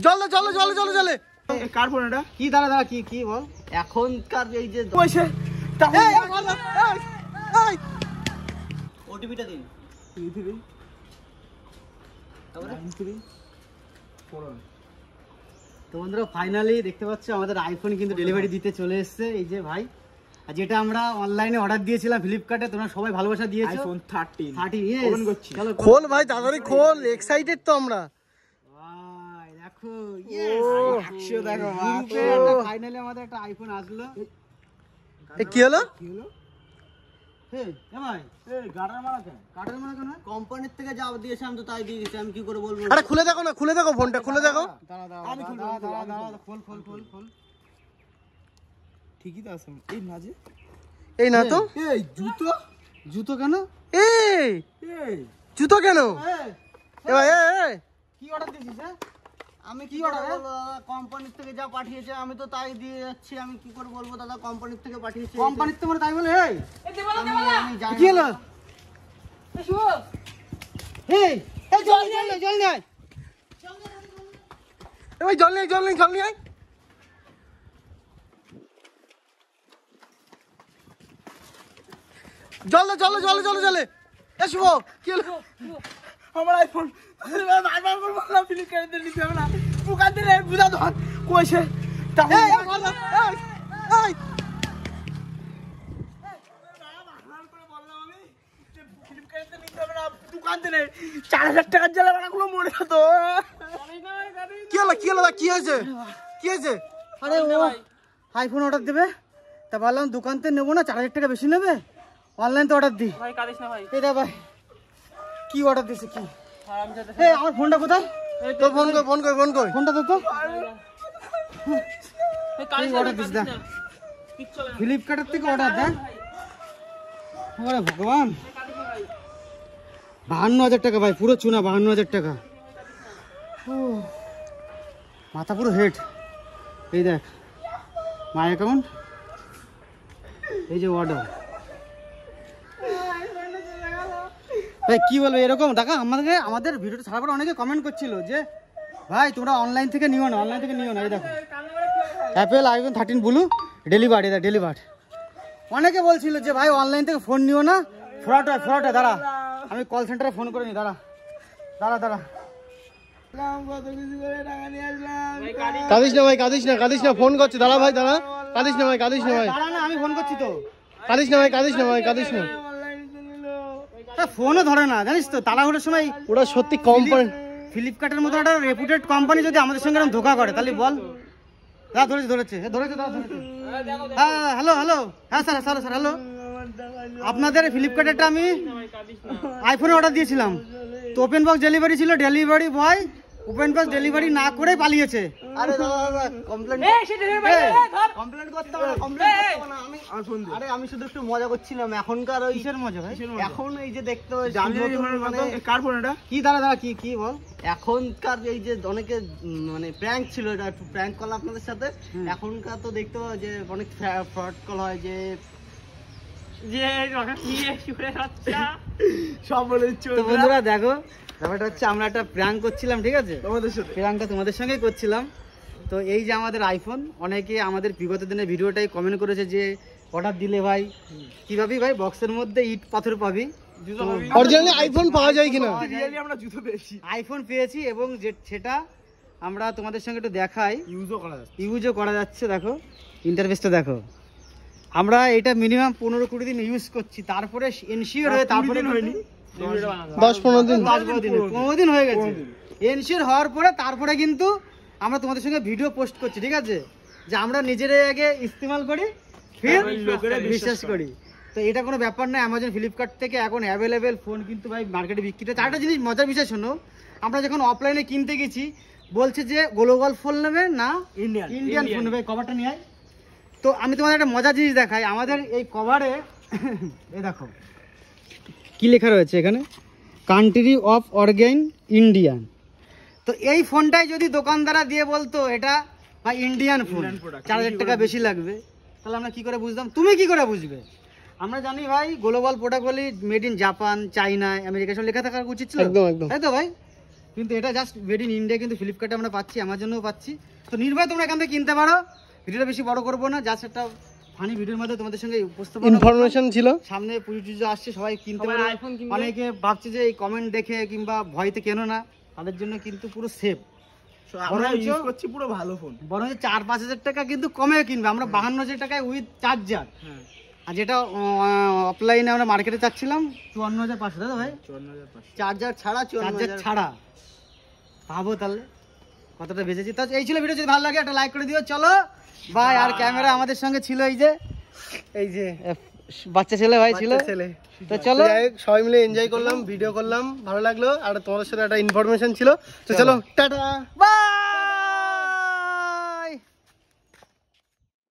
চলে চলে চলে চলে চলে কার ফোন এটা? কি দাঁড়া দাঁড়া কি বল এখনকার এই যে পয়সা ওটিপিটা দিন। তো বন্ধুরা ফাইনালি দেখতে পাচ্ছ আমাদের আইফোন কিন্তু ডেলিভারি দিতে চলে এসেছে। এই যে ভাই, আর যেটা আমরা অনলাইনে অর্ডার দিয়েছিলাম ফ্লিপকার্টে, তোমরা সবাই ভালোবাসা দিয়েছো। আইফোন 13 30 ওপেন করছি। চলো খোল ভাই, তাড়াতাড়ি খোল, এক্সাইটেড তো আমরা। ভাই দেখো, একশো দেখো ফাইনালি আমাদের একটা আইফোন আসলো। এ কি হলো? হে ভাই, এই গাড়ার মারা কেন? কাটার মানে কেন? কোম্পানির থেকে যা দিয়েছে আমি তো তাই দিয়ে দিয়েছি, আমি কি করে বলবো? আরে খুলে দেখো না, খুলে দেখো ফোনটা, খুলে দেখো। আমি খুলবো, দাঁড়া খোল। ঠিকই তো আছে। এই না যে, এই না তো। এই জুতো কেন? এই এই জুতো কেন? এ ভাই, কি অর্ডার দিয়েছিস? আমি কি অর্ডার বলবো? কোম্পানির থেকে যা পাঠিয়েছে আমি তো তাই দিয়ে যাচ্ছি, আমি কি করে বলবো দাদা কোম্পানির থেকে পাঠিয়েছে? কোম্পানির থেকে তাই বলে? এই আমি জানি কি হলো? এই জল নেই এ ভাই, জল নেই। চলে এ শুভ, কি হলো? আমার আইফোন বারবার করে বললাম ফ্লিপকার্টে নিতে হবে না, দোকান থেকে বুঝা ধর কইছে দোকান থেকে 4000 টাকার জ্বালা বানাগুলো মরে যেত। কি হলো কি হয়েছে? আরে ও আইফোন অর্ডার দেবে, তা বললাম দোকান থেকে নেবো না, 4000 টাকা বেশি নেবে, অনলাইন তো অর্ডার দিই। ভাই কাঁদিস না ভাই। এটা ভাই কি অর্ডার দিয়েছে? কি এই আমার ফোনটা কোথায়? তো ফোন কর। ফোনটা দে তো। অর্ডার দিস দা, ফ্লিপকার্টের থেকে অর্ডার দে। ওরে ভগবান, 52,000 টাকা ভাই, পুরো চুনা 52,000 টাকা। ও মাথা পুরো হেড। এই দেখ মাই অ্যাকাউন্ট, এই যে অর্ডার। ভাই কি বলবো, এরকম দেখা আমাদের ভিডিওটা ছাড়ার পর অনেকে কমেন্ট করছিল যে ভাই তোমরা অনলাইন থেকে নিও না। এই দেখো অ্যাপেল আইফোন 13 ব্লু ডেলিভার্ড। অনেকে বলছিল যে ভাই অনলাইন থেকে ফোন নিও না, ফ্রড হয়। দাঁড়া আমি কল সেন্টারে ফোন করে নি, দাঁড়া। কাঁদিস না ভাই, কাঁদিস না, ফোন করছে। দাঁড়া ভাই, দাঁড়া। কাঁদিস না ভাই। দাঁড়া না, আমি ফোন করছি তো। কাঁদিস না। ফোনও ধরে না জানিস তো, তাড়াহুড়োর সময়। ওরা সত্যি কোম্পানি, ফ্লিপকার্টের মতো একটা রেপুটেড কোম্পানি যদি আমাদের সঙ্গে এরকম ধোকা করে তাহলে বল। ধরেছে। হ্যাঁ হ্যালো হ্যাঁ স্যার হ্যালো, আপনাদের ফ্লিপকার্টেরটা আমি আইফোন অর্ডার দিয়েছিলাম, তো ওপেন বক্স ডেলিভারি ছিল, delivery boy open box delivery না করে পালিয়েছে। আরে দাদা কমপ্লেন করতে হবে না, আরে আমি শুধু একটু মজা করছিলাম। এখনকার ওই কিসের মজা ভাই? এখন এই যে দেখতে মানে কার ফোন এটা? কি দাঁড়া কি বল, এখনকার এই যে অনেকে মানে প্র্যাঙ্ক ছিল, এটা একটু প্র্যাঙ্ক করলাম আপনাদের সাথে। এখনকার তো দেখতে পাওয়া যে অনেক ফ্রড কল হয়, যে সব বলে তো বন্ধুরা দেখো ব্যাপারটা হচ্ছে আমরা একটা প্র্যাঙ্ক করছিলাম, ঠিক আছে? তোমাদের সাথে প্র্যাঙ্কটা তোমাদের সঙ্গেই করছিলাম। তো এই যে আমাদের আইফোন, অনেকে আমাদের বিগত দিনের ভিডিওটাই কমেন্ট করেছে যে অর্ডার দিলে ভাই কি পাবি ভাই, বক্সের মধ্যে ইট পাথর পাবি। অরিজিনালি আইফোন পাওয়া যায় কিনা? আমরা জুতো পেয়েছি, আইফোন পেয়েছি, এবং সেটা আমরা তোমাদের সঙ্গে একটু দেখাই। ইউজও করা যাচ্ছে, দেখো ইন্টারফেসটা দেখো। আমরা এটা মিনিমাম 15-20 দিন ইউজ করছি, তারপরে এনশিওর হয়ে, তারপরে হয়নি 10-15 দিন 15 দিন হয়ে গেছে এনশিওর হওয়ার পরে, তারপরে কিন্তু আমরা তোমাদের সঙ্গে ভিডিও পোস্ট করছি, ঠিক আছে? যে আমরা নিজেরাই আগে ইস্তেমাল করি, ফির লোকেরা বিশ্বাস করি। তো এটা কোনো ব্যাপার না। অ্যামাজন ফ্লিপকার্ট থেকে এখন অ্যাভেলেবেল ফোন কিন্তু ভাই মার্কেটে বিক্রি হচ্ছে। আরেকটা জিনিস মজার বিষয় শোনো, আমরা যখন অফলাইনে কিনতে গেছি বলছে যে গ্লোবাল ফোন নেবে না ইন্ডিয়ান ফোন নেবে, কভারটা নিয়ে আয়। তো আমি তোমাদের একটা মজার জিনিস দেখাই, আমাদের এই কভারে এই দেখো কি লেখা রয়েছে এখানে, কান্ট্রি অফ অর্গান ইন্ডিয়ান। তো এই ফোনটাই যদি দোকানদারা দিয়ে বলতো এটা ভাই ইন্ডিয়ান ফোন, 4000 টাকা বেশি লাগবে, তাহলে আমরা কি করে বুঝতাম? তুমি কি করে বুঝবে? আমরা জানি ভাই গ্লোবাল প্রোডাক্ট বলি made in Japan, China, America সব লেখা থাকা উচিত ছিল, একদম তাই তো ভাই? কিন্তু এটা জাস্ট মেড ইন ইন্ডিয়া, কিন্তু ফ্লিপকার্টে আমরা পাচ্ছি, অ্যামাজনেও পাচ্ছি। তো নির্ভয় তোমরা এখান থেকে কিনতে পারো। ভিডিওটা বেশি বড় করবো না, জাস্ট একটা ফানি ভিডিওর মধ্যে তোমাদের সঙ্গে উপস্থাপন ইনফরমেশন ছিল। সামনে পুজো আসছে, সবাই কিনতে পারে। অনেকে ভাবছে যে এই কমেন্ট দেখে কিংবা ভয়তে কেনো না, তাদের জন্য কিন্তু পুরো সেফ। আমরা ইউজ করছি পুরো ভালো ফোন। বরং 4-5 হাজার টাকা কিন্তু কমে কিনবে, আমরা 52,000 টাকায় উইথ চার্জার। আর যেটা অফলাইনে আমরা মার্কেটে চাচ্ছিলাম 54,500, দাদা ভাই 54,500 চার্জার ছাড়া। ভাবো তাহলে কতটা বেঁচেছি। তো এই ছিল ভিডিও, যদি ভালো লাগে একটা লাইক করে দিও। চলো ভাই, আর ক্যামেরা আমাদের সঙ্গে ছিল এই যে বাচ্চা ছেলে ভাই ছিল। তো চলো সবাই মিলে এনজয় করলাম, ভিডিও করলাম, ভালো লাগলো। আর তোমাদের সাথে একটা ইনফরমেশন ছিল। তো চলো টাটা, বাই।